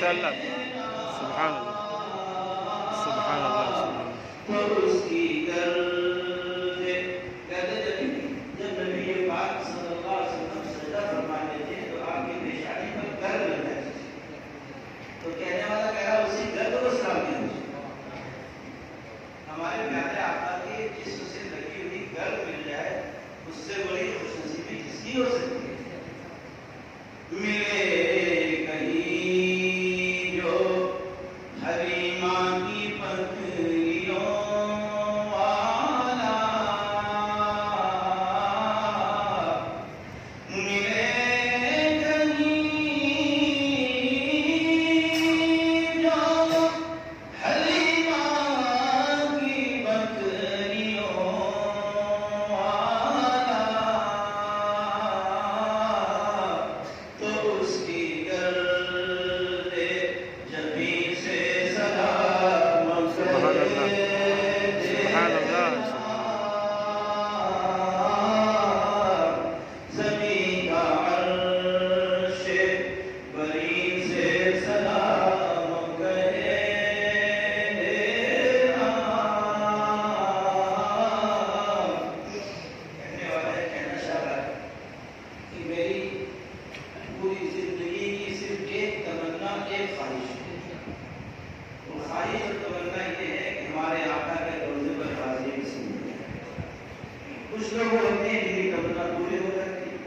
اللہ سبحان اللہ سبحان اللہ سبحان تو اس کی گرد کہتے جب نبی پاک صلی اللہ علیہ وسلم سجدہ فرماتے تھے تو آپ کی پیشانی پر گرد لگ جاتی تھی، تو کہنے والا کہہ رہا اسی گرد کو سلام کیا ہمارے پیارے آقا کی جسم سے لگی ہوئی گرد مل جائے اس سے بڑی خوش نصیبی کس کی ہو سکتی ہے؟ ملے کہیں جو حلیمہ کی پتلیوں والا، ملے کہیں جو حلیمہ کی پتلیوں والا، تو اس کی گرد جبیں سے سلام سبحان اللہ کرے سبحان اللہ زمین کا عرش بری سے سلام کرے کہنے والا ہے، کہنا چاہ رہا ہے کہ میری پوری زندگی کی صرف ایک تمنا، ایک خواہش ہے، وہ خواہش اور تمنا یہ ہے کہ ہمارے آقا کے روزے پر حاضری نصیب ہو جائے۔ کچھ لوگ ہوتے ہیں جن کی تمنا پوری ہو جاتی ہے،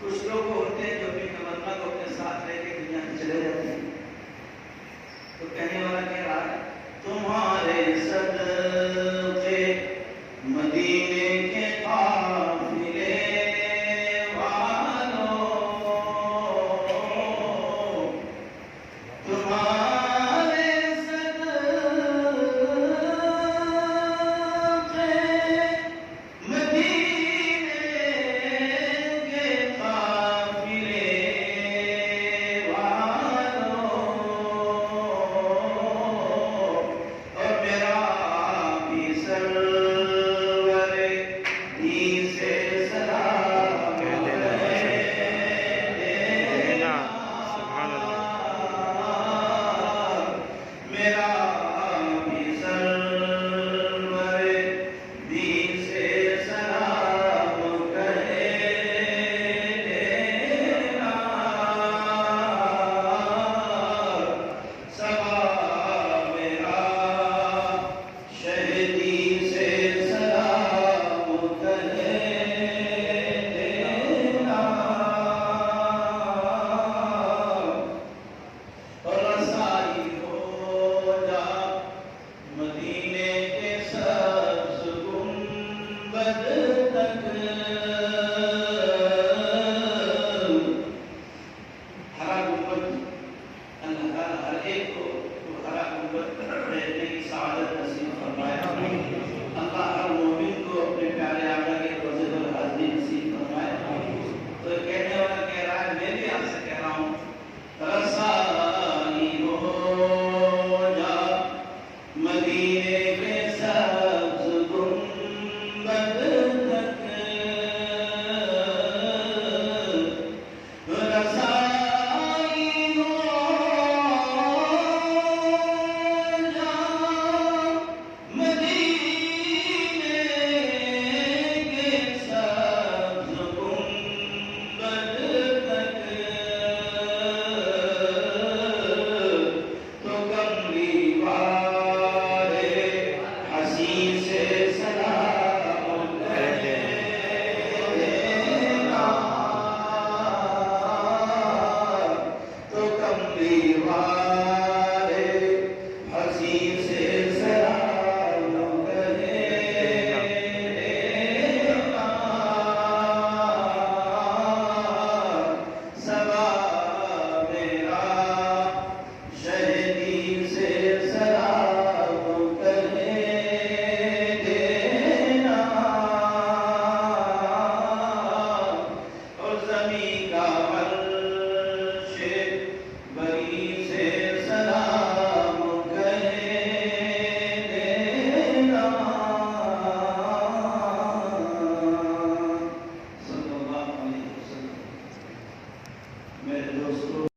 کچھ لوگ ہوتے ہیں جو اپنی تمنا کو اپنے ساتھ لے کے دنیا سے چلے جاتے ہیں۔